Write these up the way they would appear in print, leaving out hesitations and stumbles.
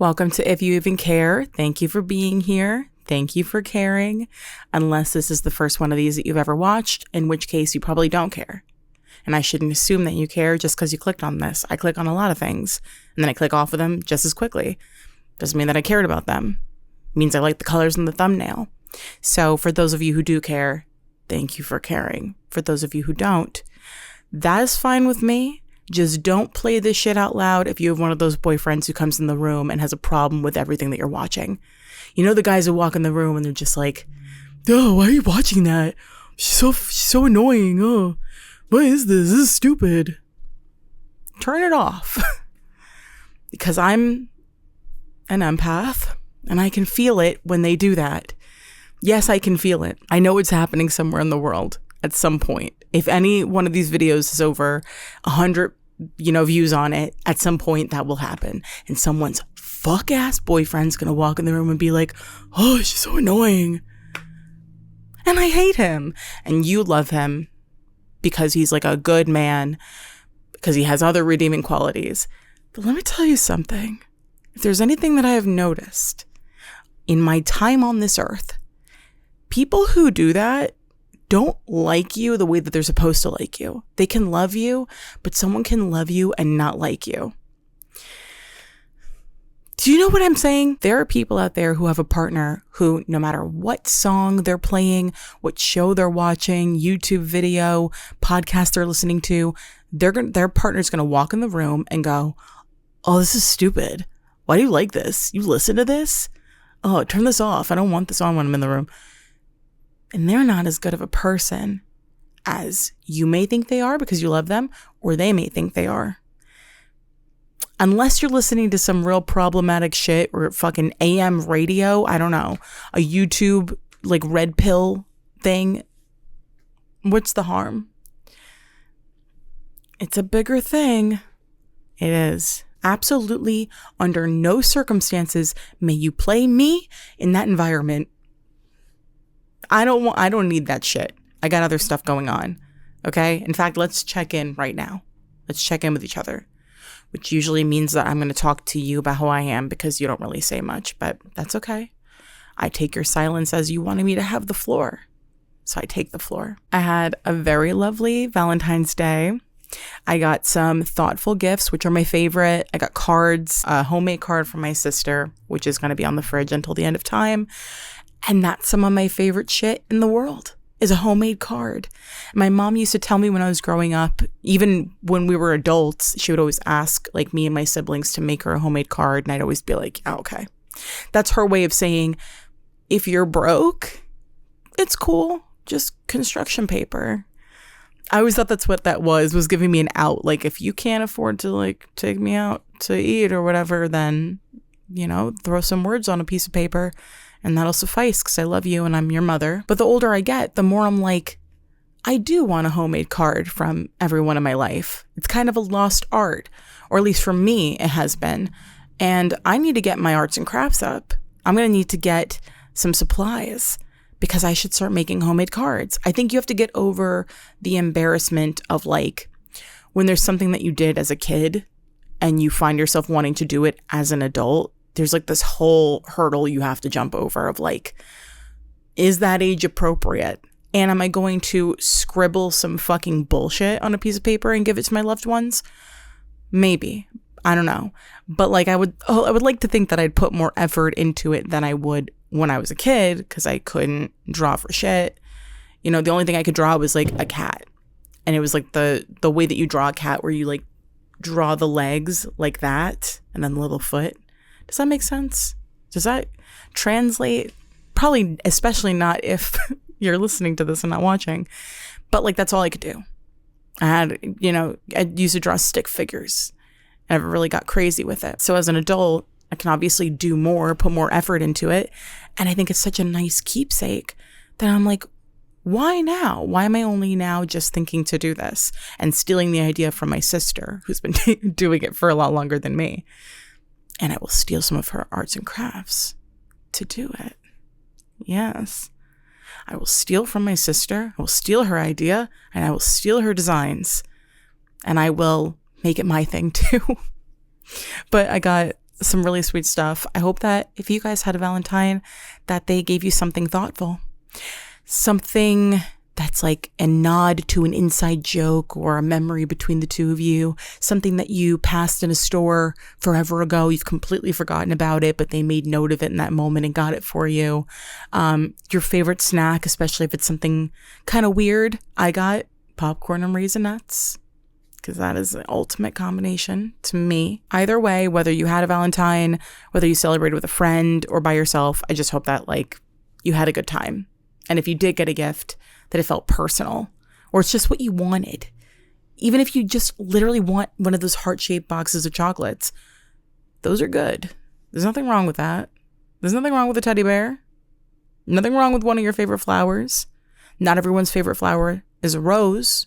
Welcome to If You Even Care. Thank you for being here. Thank you for caring. Unless this is the first one of these that you've ever watched, in which case you probably don't care. And I shouldn't assume that you care just because you clicked on this. I click on a lot of things, and then I click off of them just as quickly. Doesn't mean that I cared about them. It means I like the colors in the thumbnail. So for those of you who do care, thank you for caring. For those of you who don't, that is fine with me. Just don't play this shit out loud if you have one of those boyfriends who comes in the room and has a problem with everything that you're watching. You know the guys who walk in the room and they're just like, oh, why are you watching that? She's so annoying. Oh, what is this? This is stupid. Turn it off. Because I'm an empath and I can feel it when they do that. Yes, I can feel it. I know it's happening somewhere in the world at some point. If any one of these videos is over 100, views on it, at some point that will happen. And someone's fuck-ass boyfriend's gonna walk in the room and be like, oh, she's so annoying. And I hate him. And you love him because he's like a good man, because he has other redeeming qualities. But let me tell you something. If there's anything that I have noticed in my time on this earth, people who do that don't like you the way that they're supposed to like you. They can love you, but someone can love you and not like you. Do you know what I'm saying? There are people out there who have a partner who, no matter what song they're playing, what show they're watching, YouTube video, podcast they're listening to, their partner's going to walk in the room and go, oh, this is stupid. Why do you like this? You listen to this? Oh, turn this off. I don't want this on when I'm in the room. And they're not as good of a person as you may think they are because you love them, or they may think they are. Unless you're listening to some real problematic shit or fucking AM radio, I don't know, a YouTube like red pill thing, what's the harm? It's a bigger thing. It is. Absolutely, under no circumstances may you play me in that environment. I don't need that shit. I got other stuff going on. Okay? In fact, let's check in right now. Let's check in with each other, which usually means that I'm going to talk to you about how I am because you don't really say much, but that's okay. I take your silence as you wanted me to have the floor. So I take the floor. I had a very lovely Valentine's Day. I got some thoughtful gifts, which are my favorite. I got cards, a homemade card from my sister, which is going to be on the fridge until the end of time. And that's some of my favorite shit in the world, is a homemade card. My mom used to tell me when I was growing up, even when we were adults, she would always ask like me and my siblings to make her a homemade card. And I'd always be like, oh, okay. That's her way of saying, if you're broke, it's cool. Just construction paper. I always thought that's what that was giving me an out. Like, if you can't afford to like take me out to eat or whatever, then, throw some words on a piece of paper. And that'll suffice because I love you and I'm your mother. But the older I get, the more I'm like, I do want a homemade card from everyone in my life. It's kind of a lost art, or at least for me, it has been. And I need to get my arts and crafts up. I'm going to need to get some supplies because I should start making homemade cards. I think you have to get over the embarrassment of like when there's something that you did as a kid and you find yourself wanting to do it as an adult. There's like this whole hurdle you have to jump over of like, is that age appropriate? And am I going to scribble some fucking bullshit on a piece of paper and give it to my loved ones? Maybe. I don't know. But like I would like to think that I'd put more effort into it than I would when I was a kid because I couldn't draw for shit. The only thing I could draw was like a cat. And it was like the way that you draw a cat where you like draw the legs like that and then the little foot. Does that make sense? Does that translate? Probably, especially not if you're listening to this and not watching. But like, that's all I could do. I used to draw stick figures. I never really got crazy with it. So as an adult, I can obviously do more, put more effort into it. And I think it's such a nice keepsake that I'm like, why now? Why am I only now just thinking to do this and stealing the idea from my sister, who's been doing it for a lot longer than me? And I will steal some of her arts and crafts to do it. Yes. I will steal from my sister. I will steal her idea and I will steal her designs. And I will make it my thing too. But I got some really sweet stuff. I hope that if you guys had a Valentine, that they gave you something thoughtful. Something that's like a nod to an inside joke or a memory between the two of you. Something that you passed in a store forever ago. You've completely forgotten about it, but they made note of it in that moment and got it for you. Your favorite snack, especially if it's something kind of weird. I got popcorn and Raisinets, because that is the ultimate combination to me. Either way, whether you had a Valentine, whether you celebrated with a friend or by yourself, I just hope that like you had a good time. And if you did get a gift, that it felt personal, or it's just what you wanted. Even if you just literally want one of those heart-shaped boxes of chocolates, those are good. There's nothing wrong with that. There's nothing wrong with a teddy bear. Nothing wrong with one of your favorite flowers. Not everyone's favorite flower is a rose.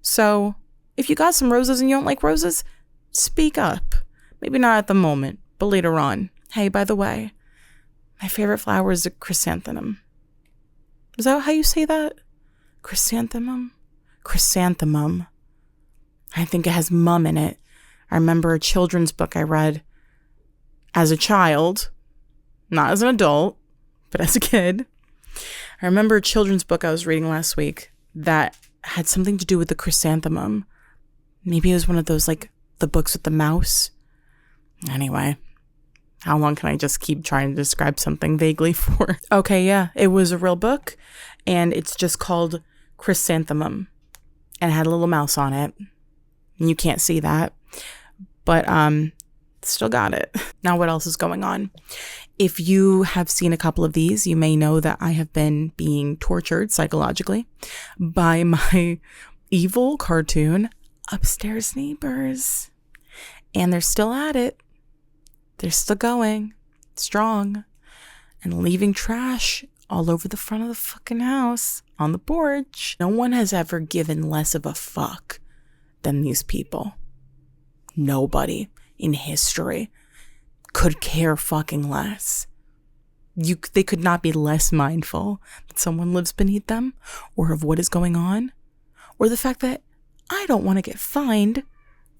So if you got some roses and you don't like roses, speak up. Maybe not at the moment, but later on. Hey, by the way, my favorite flower is a chrysanthemum. Is that how you say that? Chrysanthemum? Chrysanthemum. I think it has mum in it. I remember a children's book I read as a child, not as an adult, but as a kid. I remember a children's book I was reading last week that had something to do with the chrysanthemum. Maybe it was one of those, like, the books with the mouse. Anyway. How long can I just keep trying to describe something vaguely for? Okay, yeah, it was a real book, and it's just called Chrysanthemum, and it had a little mouse on it. And you can't see that, but still got it. Now, what else is going on? If you have seen a couple of these, you may know that I have been being tortured psychologically by my evil cartoon Upstairs Neighbors, and they're still at it. They're still going strong and leaving trash all over the front of the fucking house on the porch. No one has ever given less of a fuck than these people. Nobody in history could care fucking less. They could not be less mindful that someone lives beneath them, or of what is going on, or the fact that I don't want to get fined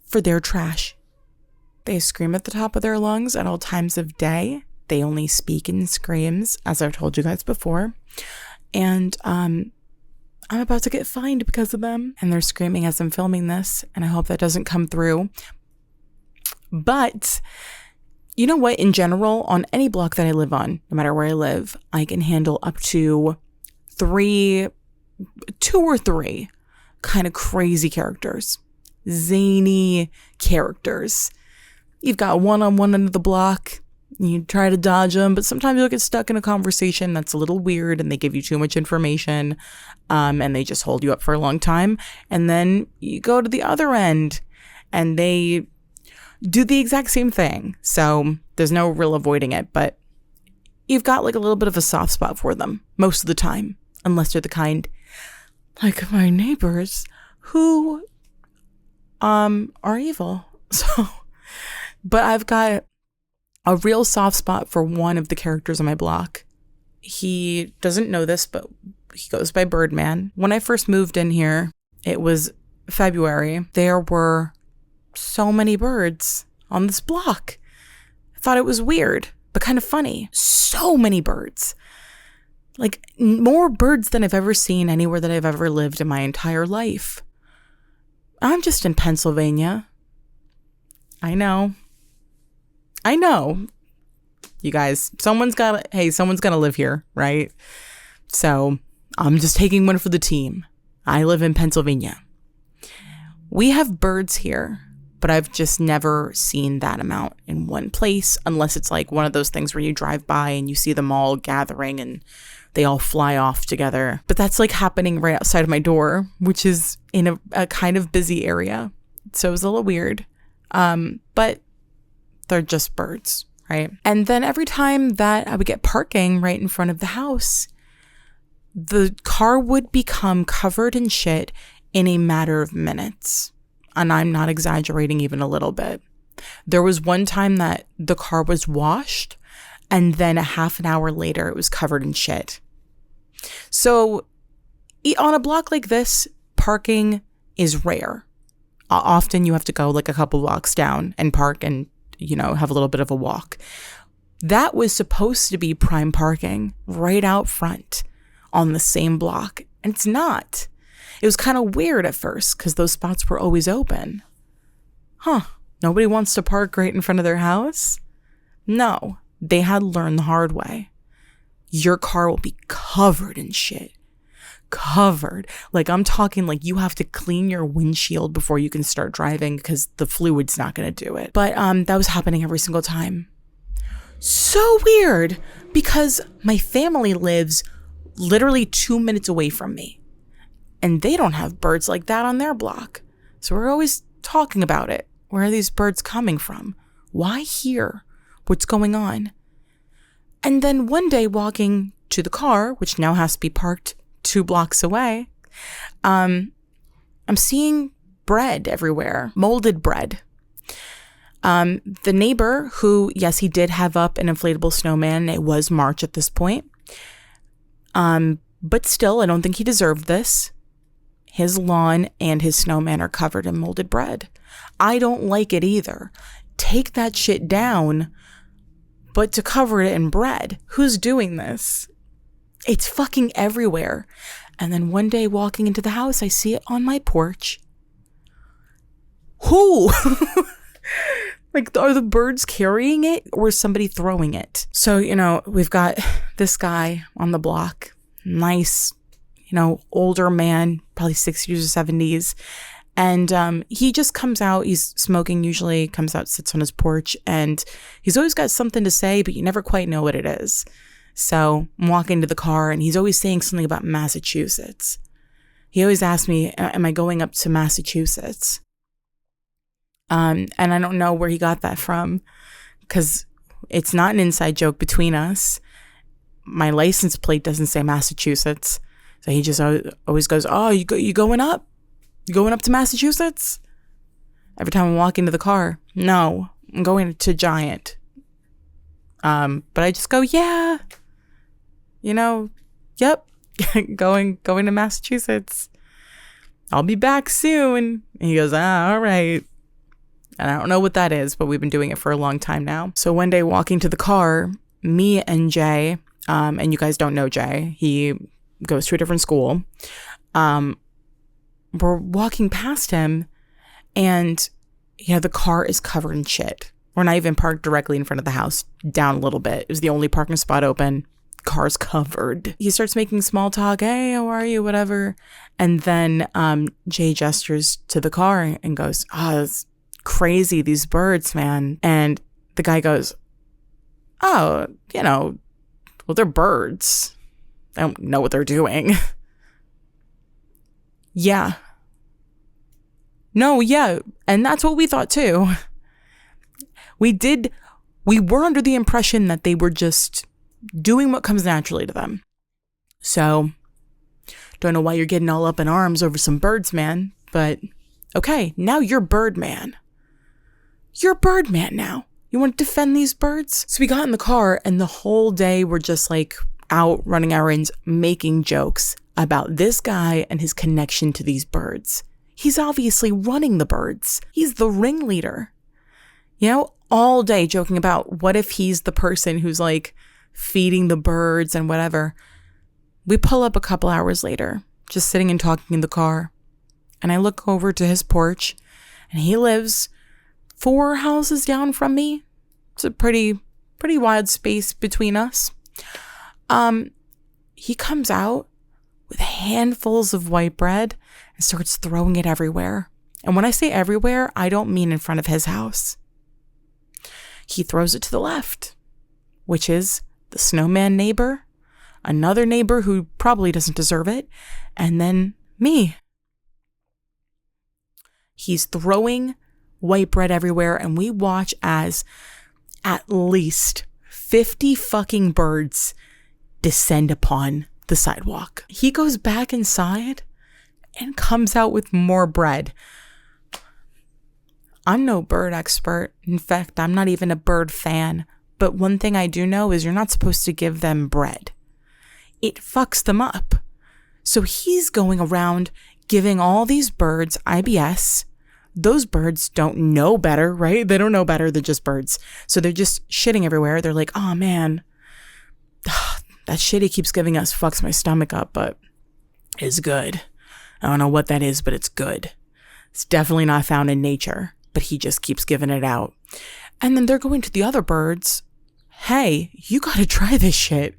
for their trash. They scream at the top of their lungs at all times of day. They only speak in screams, as I've told you guys before. And I'm about to get fined because of them. And they're screaming as I'm filming this, and I hope that doesn't come through. But you know what? In general, on any block that I live on, no matter where I live, I can handle up to 2 or 3 kind of crazy characters. Zany characters. You've got one on one end of the block. You try to dodge them, but sometimes you'll get stuck in a conversation that's a little weird and they give you too much information, and they just hold you up for a long time. And then you go to the other end and they do the exact same thing. So there's no real avoiding it, but you've got like a little bit of a soft spot for them most of the time, unless you're the kind like my neighbors who are evil. So, but I've got a real soft spot for one of the characters on my block. He doesn't know this, but he goes by Birdman. When I first moved in here, it was February. There were so many birds on this block. I thought it was weird, but kind of funny. So many birds. Like more birds than I've ever seen anywhere that I've ever lived in my entire life. I'm just in Pennsylvania. I know. You guys, someone's got to live here, right? So I'm just taking one for the team. I live in Pennsylvania. We have birds here, but I've just never seen that amount in one place, unless it's like one of those things where you drive by and you see them all gathering and they all fly off together. But that's like happening right outside of my door, which is in a kind of busy area. So it was a little weird. But they're just birds, right? And then every time that I would get parking right in front of the house, the car would become covered in shit in a matter of minutes. And I'm not exaggerating even a little bit. There was one time that the car was washed, and then a half an hour later, it was covered in shit. So on a block like this, parking is rare. Often you have to go like a couple blocks down and park, and have a little bit of a walk. That was supposed to be prime parking right out front on the same block. And it's not. It was kind of weird at first because those spots were always open. Nobody wants to park right in front of their house? No, they had to learn the hard way. Your car will be covered in shit. Covered. Like, I'm talking like you have to clean your windshield before you can start driving because the fluid's not going to do it. But that was happening every single time. So weird, because my family lives literally 2 minutes away from me. And they don't have birds like that on their block. So we're always talking about it. Where are these birds coming from? Why here? What's going on? And then one day walking to the car, which now has to be parked 2 blocks away, I'm seeing bread everywhere, molded bread. The neighbor who, yes, he did have up an inflatable snowman. It was March at this point. But still, I don't think he deserved this. His lawn and his snowman are covered in molded bread. I don't like it either. Take that shit down, but to cover it in bread. Who's doing this? It's fucking everywhere. And then one day walking into the house, I see it on my porch. Who? Like, are the birds carrying it or is somebody throwing it? So, we've got this guy on the block. Nice, older man, probably 60s or 70s. And he just comes out. He's smoking usually, comes out, sits on his porch. And he's always got something to say, but you never quite know what it is. So I'm walking to the car and he's always saying something about Massachusetts. He always asks me, am I going up to Massachusetts? And I don't know where he got that from because it's not an inside joke between us. My license plate doesn't say Massachusetts. So he just always goes, oh, you going up? You going up to Massachusetts? Every time I'm walking to the car, no, I'm going to Giant. But I just go, yeah, yep, going to Massachusetts. I'll be back soon. And he goes, all right. And I don't know what that is, but we've been doing it for a long time now. So one day walking to the car, me and Jay, and you guys don't know Jay, he goes to a different school. We're walking past him and, the car is covered in shit. We're not even parked directly in front of the house, down a little bit. It was the only parking spot open. Car's covered. He starts making small talk. Hey, how are you? Whatever. And then Jay gestures to the car and goes, it's crazy, these birds, man. And the guy goes, well, they're birds. I don't know what they're doing. Yeah. No, yeah. And that's what we thought too. We were under the impression that they were just doing what comes naturally to them. So, don't know why you're getting all up in arms over some birds, man. But, okay, now you're Birdman. You're Birdman now. You want to defend these birds? So we got in the car and the whole day we're just like out running errands, making jokes about this guy and his connection to these birds. He's obviously running the birds. He's the ringleader. All day joking about what if he's the person who's like feeding the birds and whatever. We pull up a couple hours later, just sitting and talking in the car. And I look over to his porch and he lives 4 houses down from me. It's a pretty wide space between us. He comes out with handfuls of white bread and starts throwing it everywhere. And when I say everywhere, I don't mean in front of his house. He throws it to the left, which is the snowman neighbor, another neighbor who probably doesn't deserve it, and then me. He's throwing white bread everywhere, and we watch as at least 50 fucking birds descend upon the sidewalk. He goes back inside and comes out with more bread. I'm no bird expert. In fact, I'm not even a bird fan. But one thing I do know is you're not supposed to give them bread. It fucks them up. So he's going around giving all these birds IBS, Those birds don't know better, right? They don't know better. They're just birds. So they're just shitting everywhere. They're like, oh man, that shit he keeps giving us fucks my stomach up, but it's good. I don't know what that is, but it's good. It's definitely not found in nature, but he just keeps giving it out. And then they're going to the other birds. Hey, you got to try this shit.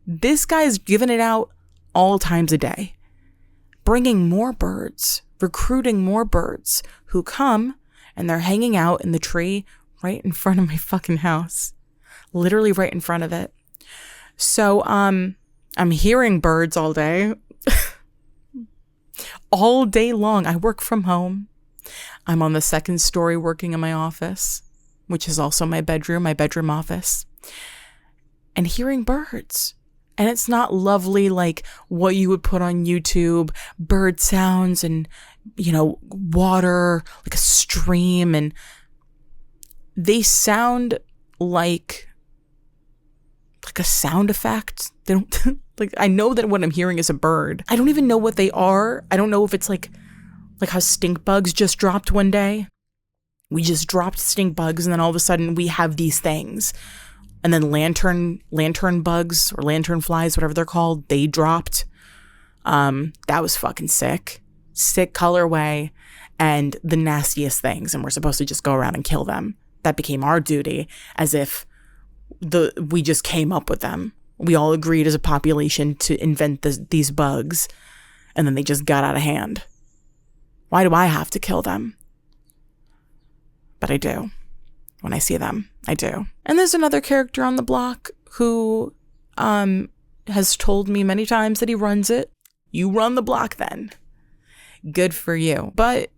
This guy's giving it out all times a day, bringing more birds, recruiting more birds who come and they're hanging out in the tree right in front of my fucking house, literally right in front of it. So, I'm hearing birds all day, all day long. I work from home. I'm on the second story working in my office, which is also my bedroom office, and hearing birds. And it's not lovely like what you would put on YouTube, bird sounds and, water, like a stream. And they sound like a sound effect. They don't, like, I know that what I'm hearing is a bird. I don't even know what they are. I don't know if it's like how stink bugs just dropped one day. We just dropped stink bugs and then all of a sudden we have these things. And then lantern bugs or lantern flies, whatever they're called, they dropped. That was fucking sick. Sick colorway and the nastiest things. And we're supposed to just go around and kill them. That became our duty, as if we just came up with them. We all agreed as a population to invent these bugs. And then they just got out of hand. Why do I have to kill them? But I do. When I see them, I do. And there's another character on the block who has told me many times that he runs it. You run the block then. Good for you. But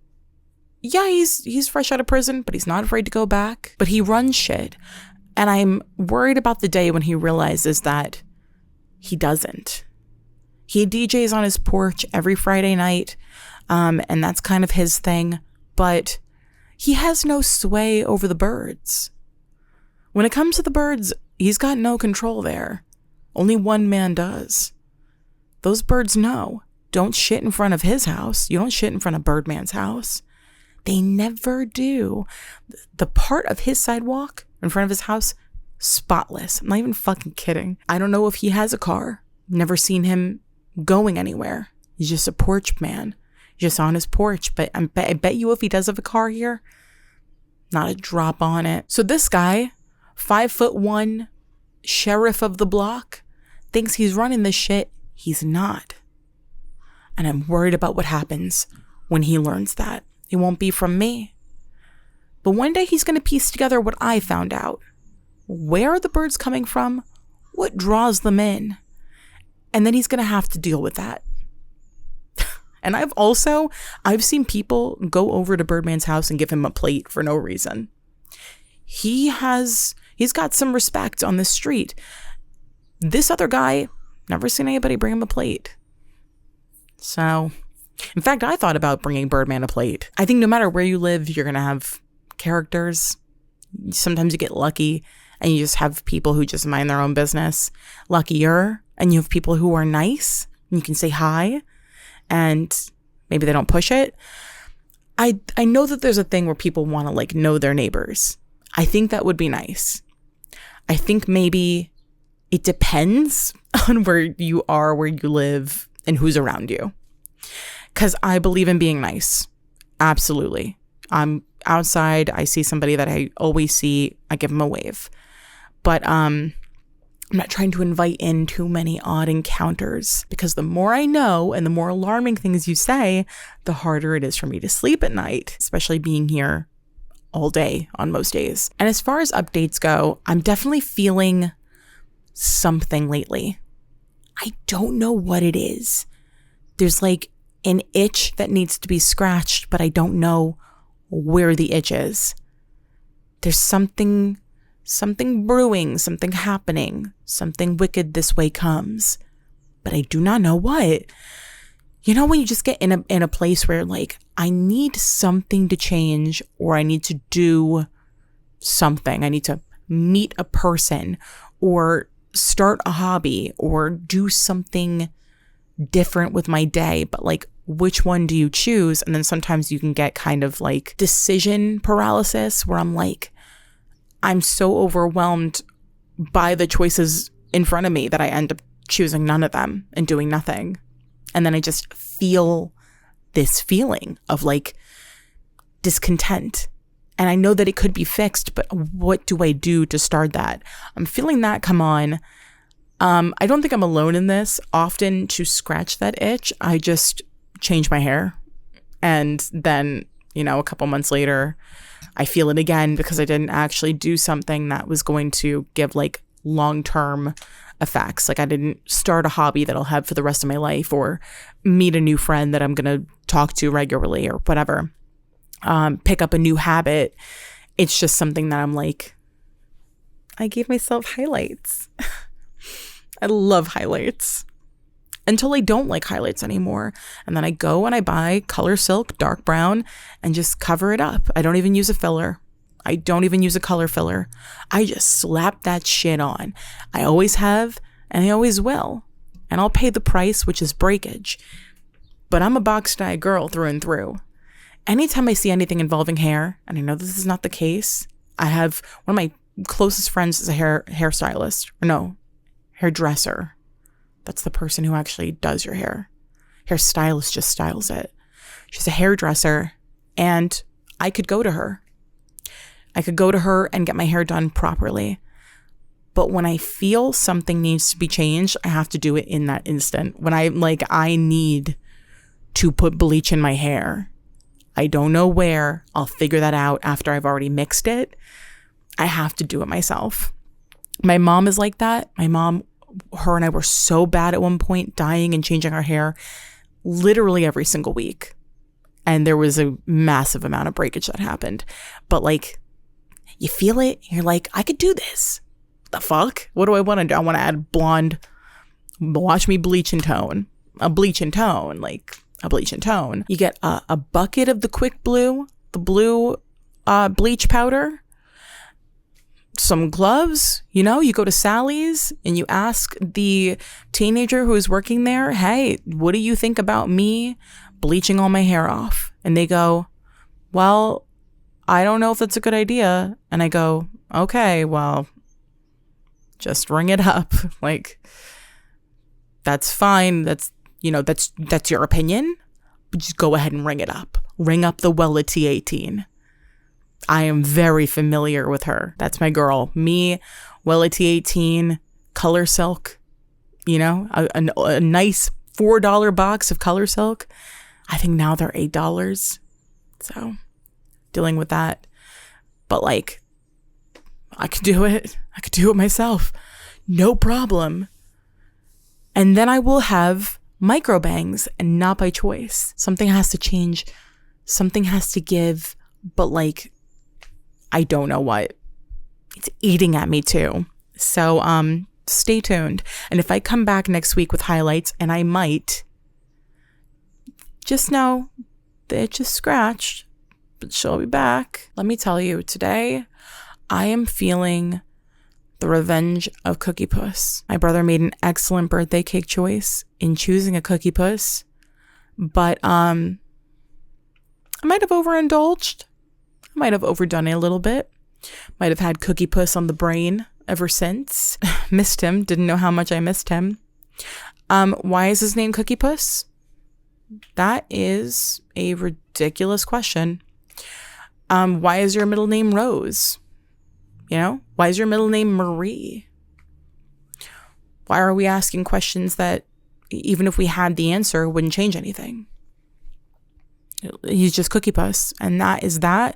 yeah, he's fresh out of prison, but he's not afraid to go back. But he runs shit. And I'm worried about the day when he realizes that he doesn't. He DJs on his porch every Friday night, and that's kind of his thing. But he has no sway over the birds. When it comes to the birds, he's got no control there. Only one man does. Those birds know. Don't shit in front of his house. You don't shit in front of Birdman's house. They never do. The part of his sidewalk in front of his house, spotless. I'm not even fucking kidding. I don't know if he has a car. Never seen him going anywhere. He's just a porch man. Just on his porch. But I bet you if he does have a car here, not a drop on it. So this guy, 5'1", sheriff of the block, thinks he's running this shit. He's not. And I'm worried about what happens when he learns that. It won't be from me. But one day he's going to piece together what I found out. Where are the birds coming from? What draws them in? And then he's going to have to deal with that. And I've seen people go over to Birdman's house and give him a plate for no reason. He's got some respect on the street. This other guy, never seen anybody bring him a plate. So, in fact, I thought about bringing Birdman a plate. I think no matter where you live, you're going to have characters. Sometimes you get lucky and you just have people who just mind their own business. Luckier, and you have people who are nice and you can say hi. And maybe they don't push it. I know that there's a thing where people want to know their neighbors. I think that would be nice. I think maybe it depends on where you are, where you live, and who's around you. Because I believe in being nice. Absolutely. I'm outside. I see somebody that I always see. I give them a wave. But I'm not trying to invite in too many odd encounters, because the more I know and the more alarming things you say, the harder it is for me to sleep at night, especially being here all day on most days. And as far as updates go, I'm definitely feeling something lately. I don't know what it is. There's an itch that needs to be scratched, but I don't know where the itch is. There's something brewing, something happening, something wicked this way comes, but I do not know what. You know, when you just get in a place where I need something to change, or I need to do something. I need to meet a person or start a hobby or do something different with my day, but like, which one do you choose? And then sometimes you can get kind of like decision paralysis where I'm like, I'm so overwhelmed by the choices in front of me that I end up choosing none of them and doing nothing. And then I just feel this feeling of like discontent. And I know that it could be fixed, but what do I do to start that? I'm feeling that come on. I don't think I'm alone in this. Often to scratch that itch, I just change my hair. And then, a couple months later, I feel it again because I didn't actually do something that was going to give like long-term effects. Like I didn't start a hobby that I'll have for the rest of my life or meet a new friend that I'm going to talk to regularly or whatever. Pick up a new habit. It's just something that I'm like, I gave myself highlights. I love highlights until I don't like highlights anymore. And then I go and I buy Color Silk dark brown and just cover it up. I don't even use a filler. I don't even use a color filler. I just slap that shit on. I always have and I always will. And I'll pay the price, which is breakage. But I'm a box dye girl through and through. Anytime I see anything involving hair, and I know this is not the case, I have one of my closest friends is a hairstylist. Or no, hairdresser. That's the person who actually does your hair. Hairstylist just styles it. She's a hairdresser, and I could go to her. I could go to her and get my hair done properly. But when I feel something needs to be changed, I have to do it in that instant. When I need to put bleach in my hair. I don't know where. I'll figure that out after I've already mixed it. I have to do it myself. My mom is like that. My mom, her and I were so bad at one point, dyeing and changing our hair literally every single week. And there was a massive amount of breakage that happened. But like, you feel it. You're like, I could do this. The fuck? What do I want to do? I want to add blonde. Watch me bleach and tone. A bleach and tone. Like a bleach and tone. You get a bucket of the quick blue. The blue bleach powder. Some gloves. You go to Sally's and you ask the teenager who's working there, hey, what do you think about me bleaching all my hair off? And they go, well, I don't know if that's a good idea. And I go, okay, well, just ring it up. Like, that's fine. That's your opinion. But just go ahead and ring it up. Ring up the Wella T18. I am very familiar with her. That's my girl. Me, Wella T18, Color Silk. A nice $4 box of Color Silk. I think now they're $8. So, dealing with that. But like, I could do it. I could do it myself. No problem. And then I will have micro bangs, and not by choice. Something has to change. Something has to give. But like, I don't know what. It's eating at me too. So stay tuned. And if I come back next week with highlights, and I might, just know the itch is scratched, but she'll be back. Let me tell you, today I am feeling the revenge of cookiepuss. My brother made an excellent birthday cake choice in choosing a cookiepuss, but I might have overindulged. I might have overdone it a little bit. Might have had cookiepuss on the brain ever since. Missed him. Didn't know how much I missed him. Why is his name cookiepuss? That is a ridiculous question. Why is your middle name Rose? Why is your middle name Marie? Why are we asking questions that, even if we had the answer, wouldn't change anything? He's just cookiepuss, and that is that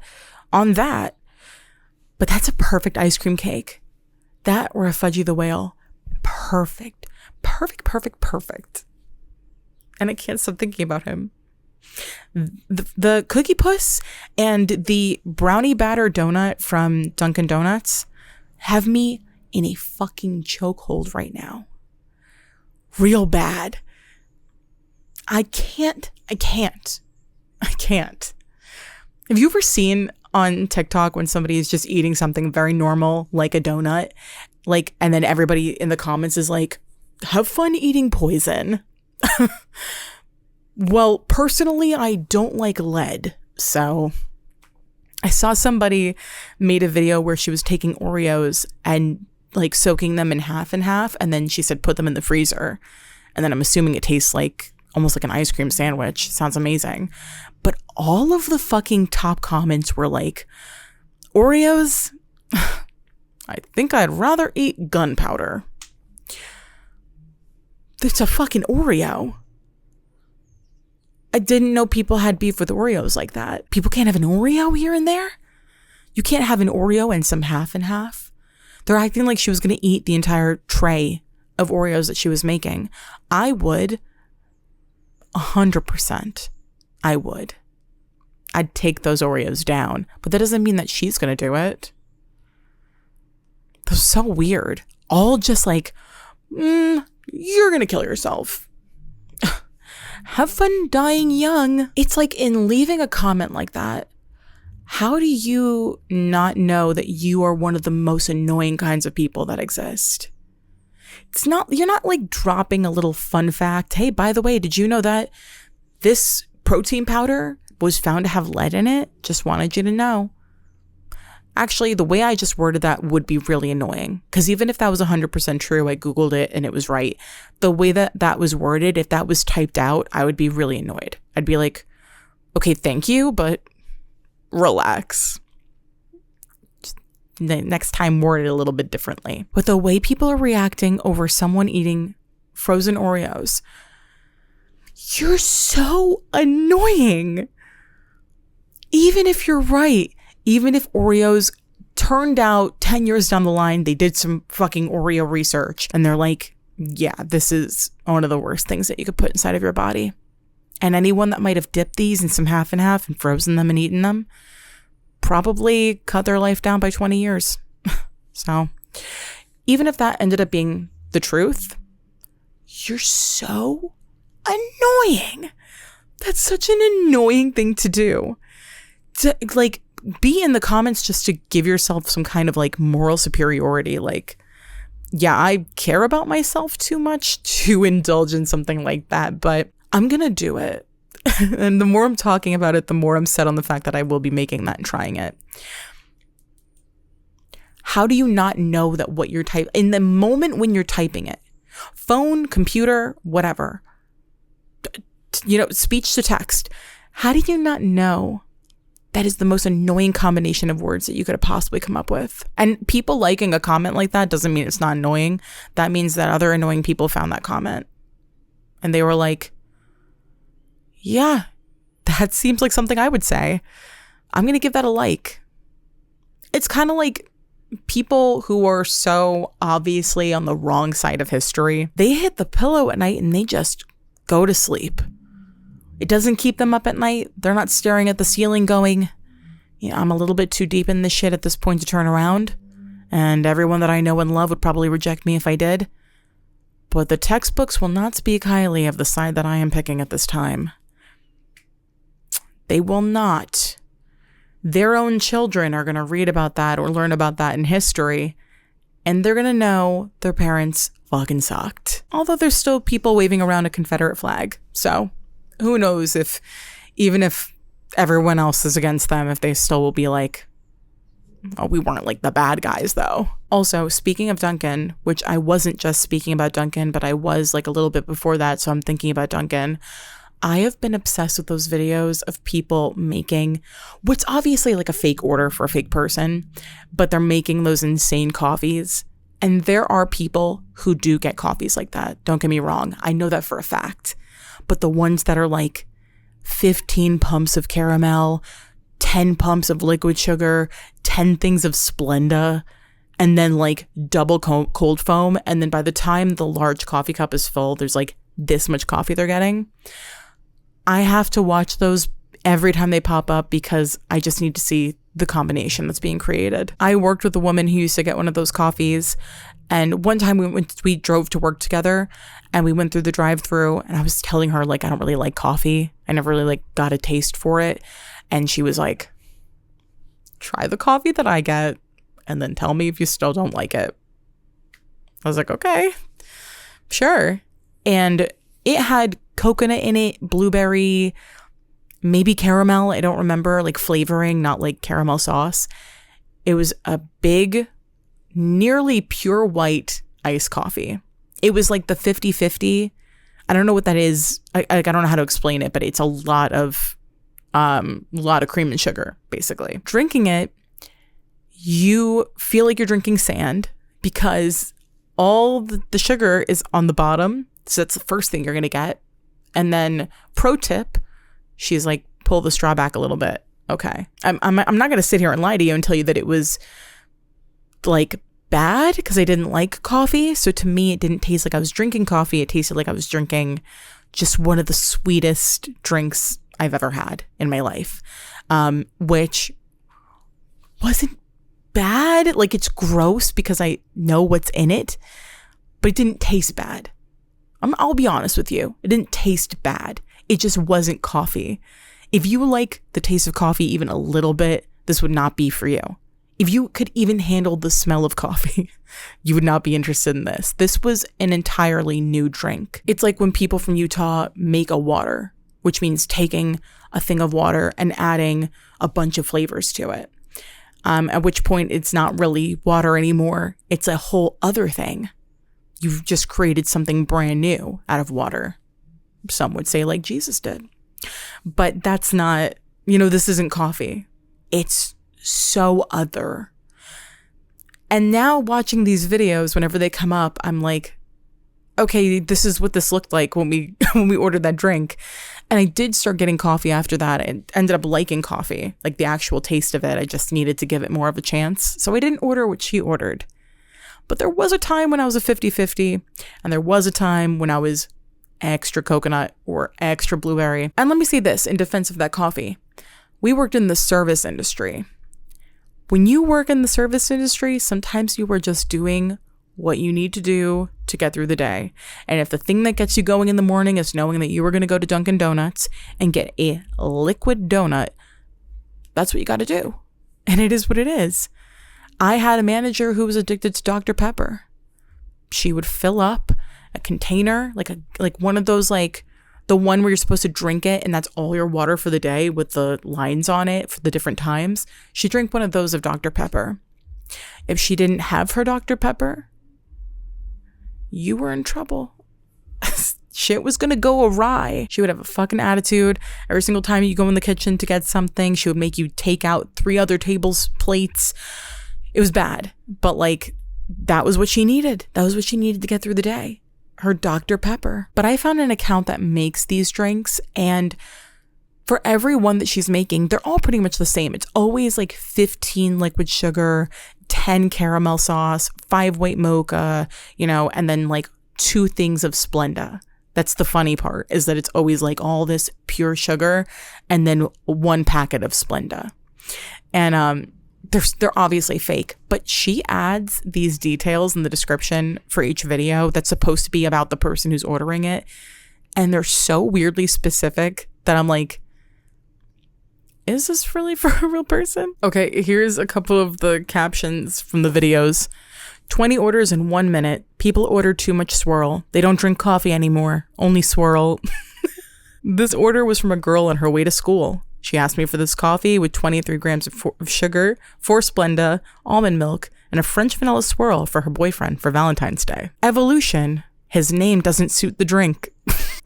on that. But that's a perfect ice cream cake. That or a Fudgy the Whale. Perfect. Perfect, perfect, perfect. And I can't stop thinking about him. The cookiepuss and the brownie batter donut from Dunkin' Donuts have me in a fucking chokehold right now. Real bad. I can't. Have you ever seen on TikTok when somebody is just eating something very normal, like a donut, and then everybody in the comments is like, have fun eating poison? Well, personally, I don't like lead. So I saw somebody made a video where she was taking Oreos and like soaking them in half and half. And then she said, put them in the freezer. And then I'm assuming it tastes like almost like an ice cream sandwich. Sounds amazing. But all of the fucking top comments were like, Oreos? I think I'd rather eat gunpowder. It's a fucking Oreo. I didn't know people had beef with Oreos like that. People can't have an Oreo here and there? You can't have an Oreo and some half and half? They're acting like she was going to eat the entire tray of Oreos that she was making. I would. 100%. I would. I'd take those Oreos down. But that doesn't mean that she's going to do it. That's so weird. All just like, you're going to kill yourself. Have fun dying young. It's like in leaving a comment like that, how do you not know that you are one of the most annoying kinds of people that exist? You're not like dropping a little fun fact. Hey, by the way, did you know that this protein powder was found to have lead in it? Just wanted you to know. Actually, the way I just worded that would be really annoying, because even if that was 100% true, I Googled it and it was right. The way that that was worded, if that was typed out, I would be really annoyed. I'd be like, okay, thank you, but relax. Just next time, word it a little bit differently. But the way people are reacting over someone eating frozen Oreos, you're so annoying. Even if you're right. Even if Oreos turned out 10 years down the line, they did some fucking Oreo research and they're like, yeah, this is one of the worst things that you could put inside of your body. And anyone that might have dipped these in some half and half and frozen them and eaten them probably cut their life down by 20 years. So even if that ended up being the truth, you're so annoying. That's such an annoying thing to do. To, like, be in the comments just to give yourself some kind of like moral superiority. Like, yeah, I care about myself too much to indulge in something like that, but I'm going to do it. And the more I'm talking about it, the more I'm set on the fact that I will be making that and trying it. How do you not know that what you're typing in the moment when you're typing it, phone, computer, whatever, speech to text, how do you not know that is the most annoying combination of words that you could have possibly come up with? And people liking a comment like that doesn't mean it's not annoying. That means that other annoying people found that comment. And they were like, yeah, that seems like something I would say. I'm going to give that a like. It's kind of like people who are so obviously on the wrong side of history. They hit the pillow at night and they just go to sleep. It doesn't keep them up at night. They're not staring at the ceiling going, I'm a little bit too deep in this shit at this point to turn around. And everyone that I know and love would probably reject me if I did. But the textbooks will not speak highly of the side that I am picking at this time. They will not. Their own children are going to read about that or learn about that in history. And they're going to know their parents fucking sucked. Although there's still people waving around a Confederate flag. So who knows even if everyone else is against them, if they still will be like, oh, we weren't like the bad guys though. Also, speaking of Dunkin', which I wasn't just speaking about Dunkin', but I was like a little bit before that. So I'm thinking about Dunkin'. I have been obsessed with those videos of people making what's obviously like a fake order for a fake person, but they're making those insane coffees. And there are people who do get coffees like that. Don't get me wrong. I know that for a fact. But the ones that are like 15 pumps of caramel, 10 pumps of liquid sugar, 10 things of Splenda, and then like double cold foam. And then by the time the large coffee cup is full, there's like this much coffee they're getting. I have to watch those every time they pop up because I just need to see the combination that's being created. I worked with a woman who used to get one of those coffees. And one time we drove to work together and we went through the drive-thru and I was telling her like, I don't really like coffee. I never really like got a taste for it. And she was like, try the coffee that I get and then tell me if you still don't like it. I was like, okay, sure. And It had coconut in it, blueberry, maybe caramel. I don't remember, like flavoring, not like caramel sauce. It was a big, nearly pure white iced coffee. It was like the 50-50. I don't know what that is. I don't know how to explain it, but it's a lot of cream and sugar, basically. Drinking it, you feel like you're drinking sand because all the sugar is on the bottom. So that's the first thing you're going to get. And then pro tip, she's like, pull the straw back a little bit. Okay. I'm not going to sit here and lie to you and tell you that it was like bad because I didn't like coffee. So to me, it didn't taste like I was drinking coffee. It tasted like I was drinking just one of the sweetest drinks I've ever had in my life, which wasn't bad. Like, it's gross because I know what's in it, but it didn't taste bad. I'll be honest with you. It didn't taste bad. It just wasn't coffee. If you like the taste of coffee even a little bit, this would not be for you. If you could even handle the smell of coffee, you would not be interested in this. This was an entirely new drink. It's like when people from Utah make a water, which means taking a thing of water and adding a bunch of flavors to it. At which point it's not really water anymore. It's a whole other thing. You've just created something brand new out of water. Some would say like Jesus did. But that's not, this isn't coffee. It's so other. And now watching these videos, whenever they come up, I'm like, okay, this is what this looked like when we ordered that drink. And I did start getting coffee after that. I ended up liking coffee, like the actual taste of it. I just needed to give it more of a chance. So I didn't order what she ordered. But there was a time when I was a 50-50, and there was a time when I was extra coconut or extra blueberry. And let me say this in defense of that coffee. We worked in the service industry. When you work in the service industry, sometimes you are just doing what you need to do to get through the day. And if the thing that gets you going in the morning is knowing that you were going to go to Dunkin' Donuts and get a liquid donut, that's what you got to do. And it is what it is. I had a manager who was addicted to Dr. Pepper. She would fill up a container, like one of those, like the one where you're supposed to drink it and that's all your water for the day with the lines on it for the different times. She drank one of those of Dr. Pepper. If she didn't have her Dr. Pepper, you were in trouble. Shit was gonna go awry. She would have a fucking attitude. Every single time you go in the kitchen to get something, she would make you take out 3 other tables' plates. It was bad, but like, that was what she needed. That was what she needed to get through the day. Her Dr. Pepper. But I found an account that makes these drinks, and for every one that she's making, they're all pretty much the same. It's always like 15 liquid sugar, 10 caramel sauce, 5 white mocha, and then like 2 things of Splenda. That's the funny part, is that it's always like all this pure sugar and then 1 packet of Splenda. And they're obviously fake, but she adds these details in the description for each video that's supposed to be about the person who's ordering it. And they're so weirdly specific that I'm like, is this really for a real person? Okay, here's a couple of the captions from the videos. 20 orders in 1 minute. People ordered too much swirl. They don't drink coffee anymore. Only swirl. This order was from a girl on her way to school. She asked me for this coffee with 23 grams of sugar, 4 Splenda, almond milk, and a French vanilla swirl for her boyfriend for Valentine's Day. Evolution. His name doesn't suit the drink.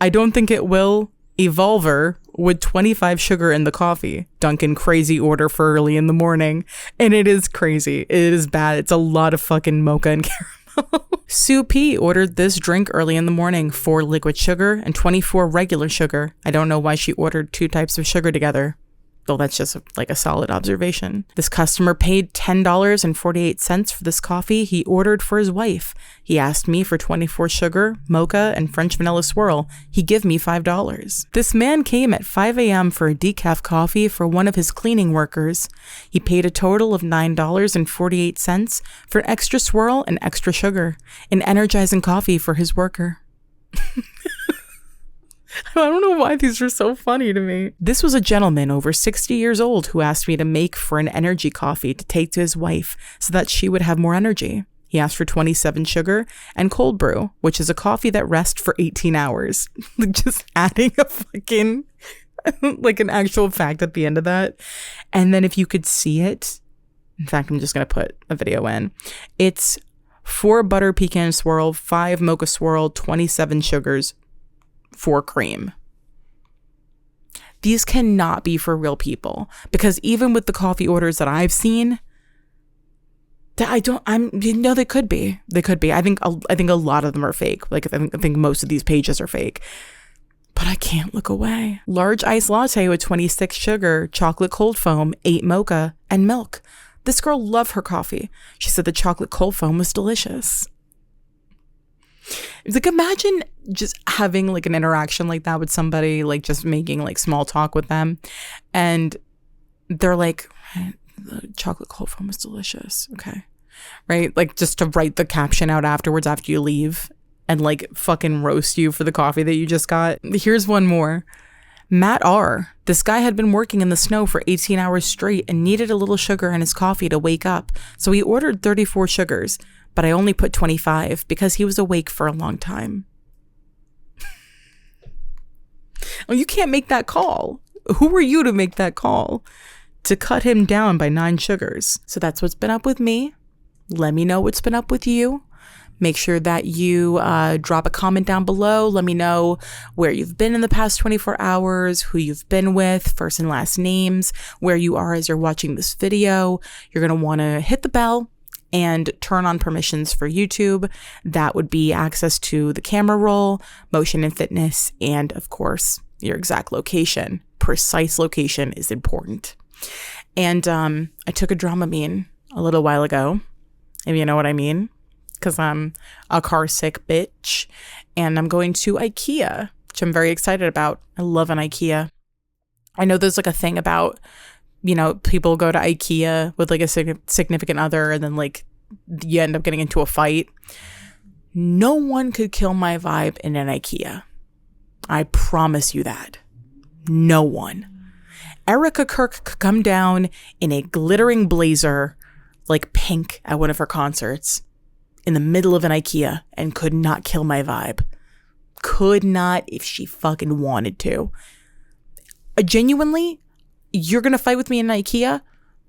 I don't think it will. Evolver with 25 sugar in the coffee. Dunkin' crazy order for early in the morning. And it is crazy. It is bad. It's a lot of fucking mocha and caramel. Sue P ordered this drink early in the morning, 4 liquid sugar and 24 regular sugar. I don't know why she ordered 2 types of sugar together. Though that's just like a solid observation. This customer paid $10.48 for this coffee he ordered for his wife. He asked me for 24 sugar, mocha, and French vanilla swirl. He give me $5. This man came at 5 a.m. for a decaf coffee for one of his cleaning workers. He paid a total of $9.48 for an extra swirl and extra sugar, an energizing coffee for his worker. I don't know why these are so funny to me. This was a gentleman over 60 years old who asked me to make for an energy coffee to take to his wife so that she would have more energy. He He asked for 27 sugar and cold brew, which is a coffee that rests for 18 hours. Just adding a fucking, like an actual fact at the end of that. And then if you could see it, in fact, I'm just going to put a video in. It's 4 butter pecan swirl, 5 mocha swirl, 27 sugars, 4 cream. These cannot be for real people, because even with the coffee orders that I've seen, they could be. They could be. I think a lot of them are fake. Like I think most of these pages are fake. But I can't look away. Large iced latte with 26 sugar, chocolate cold foam, 8 mocha, and milk. This girl loved her coffee. She said the chocolate cold foam was delicious. It's like, imagine just having like an interaction like that with somebody, like just making like small talk with them. And they're like, the chocolate cold foam was delicious. Okay. Right? Like just to write the caption out afterwards after you leave and like fucking roast you for the coffee that you just got. Here's one more. Matt R. This guy had been working in the snow for 18 hours straight and needed a little sugar in his coffee to wake up. So he ordered 34 sugars, but I only put 25 because he was awake for a long time. Oh, you can't make that call. Who were you to make that call? To cut him down by 9 sugars. So that's what's been up with me. Let me know what's been up with you. Make sure that you drop a comment down below. Let me know where you've been in the past 24 hours, who you've been with, first and last names, where you are as you're watching this video. You're going to want to hit the bell and turn on permissions for YouTube. That would be access to the camera roll, motion and fitness, and of course, your exact location. Precise location is important. And I took a Dramamine a little while ago, if you know what I mean, because I'm a car sick bitch, and I'm going to IKEA, which I'm very excited about. I love an IKEA. I know there's like a thing about, you know, people go to IKEA with like a significant other and then like you end up getting into a fight. No one could kill my vibe in an IKEA. I promise you that. No one. Erica Kirk could come down in a glittering blazer, like pink, at one of her concerts in the middle of an IKEA and could not kill my vibe. Could not if she fucking wanted to. Genuinely, you're going to fight with me in IKEA?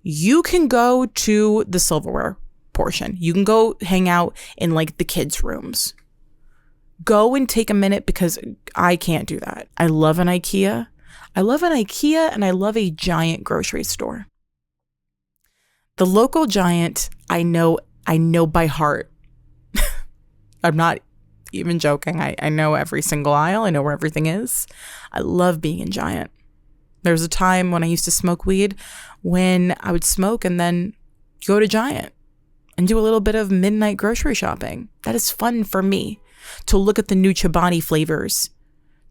You can go to the silverware portion. You can go hang out in like the kids' rooms. Go and take a minute because I can't do that. I love an IKEA. I love an IKEA and I love a giant grocery store. The local giant, I know by heart. I'm not even joking. I know every single aisle. I know where everything is. I love being in Giant. There was a time when I used to smoke weed when I would smoke and then go to Giant and do a little bit of midnight grocery shopping. That is fun for me, to look at the new Chobani flavors,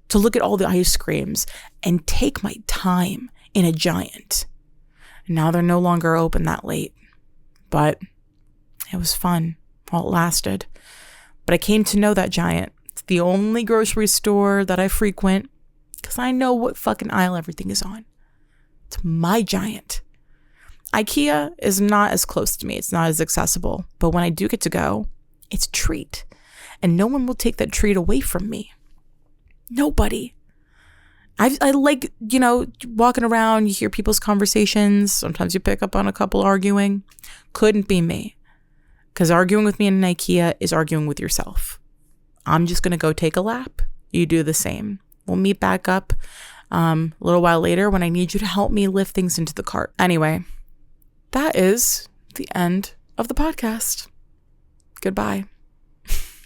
to look at all the ice creams and take my time in a Giant. Now they're no longer open that late, but it was fun while it lasted. But I came to know that Giant. It's the only grocery store that I frequent because I know what fucking aisle everything is on. It's my Giant. IKEA is not as close to me. It's not as accessible. But when I do get to go, it's a treat. And no one will take that treat away from me. Nobody. I like, you know, walking around, you hear people's conversations. Sometimes you pick up on a couple arguing. Couldn't be me. Because arguing with me in an IKEA is arguing with yourself. I'm just going to go take a lap. You do the same. We'll meet back up a little while later when I need you to help me lift things into the cart. Anyway, that is the end of the podcast. Goodbye.